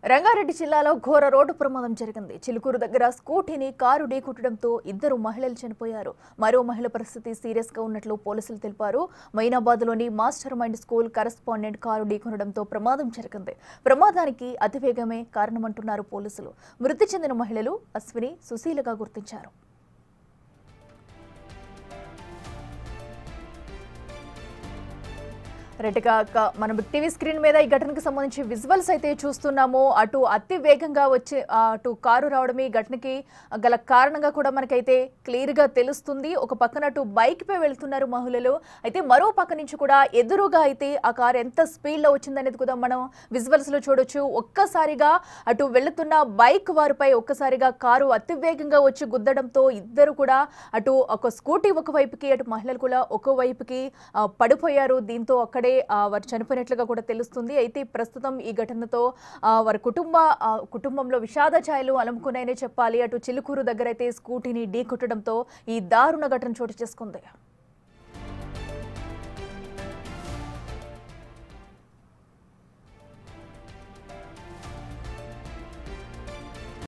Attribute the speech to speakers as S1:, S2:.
S1: రంగారెడ్డి జిల్లాలో ఘోర రోడ్డు ప్రమాదం జరిగింది. చిలుకూరు దగ్గర స్కూటీని కారు ఢీకొట్టడంతో ఇద్దరు మహిళలు చనిపోయారు. మరో మహిళ పరిస్థితి సీరియస్ గా ఉన్నట్లు పోలీసులు తెలిపారు. మైనాబాద్లోని master mind school correspondent car ఢీకొనడంతో ప్రమాదం జరిగింది. ప్రమాదానికి అతివేగమే కారణమంటున్నారు పోలీసులు. మృతి చెందిన మహిళలు అశ్విని, సుశీలగా గుర్తించారు. మనం టీవీ స్క్రీన్ మీద ఈ ఘటనకు సంబంధించి విజువల్స్ అయితే చూస్తున్నాము. అటు అతి వేగంగా వచ్చి అటు కారు రావడమే ఈ ఘటనకి గల కారణంగా కూడా మనకైతే క్లియర్ గా తెలుస్తుంది. ఒక పక్కన అటు బైక్ పై వెళ్తున్నారు మహిళలు, అయితే మరో పక్క నుంచి కూడా ఎదురుగా అయితే ఆ కారు ఎంత స్పీడ్ లో వచ్చిందనేది కూడా మనం విజువల్స్ లో చూడొచ్చు. ఒక్కసారిగా అటు వెళుతున్న బైక్ వారిపై ఒక్కసారిగా కారు అతి వేగంగా వచ్చి గుద్దడంతో ఇద్దరు కూడా అటు ఒక స్కూటీ ఒకవైపుకి, అటు మహిళలు కూడా ఒకవైపుకి పడిపోయారు. దీంతో అక్కడే వారు చనిపోయినట్లుగా కూడా తెలుస్తుంది. అయితే ప్రస్తుతం ఈ ఘటనతో వారి కుటుంబంలో విషాద ఛాయలు అలుముకున్నాయనే చెప్పాలి. అటు చిలుకూరు దగ్గర అయితే స్కూటీని ఢీకొట్టడంతో ఈ దారుణ ఘటన చోటు చేసుకుంది.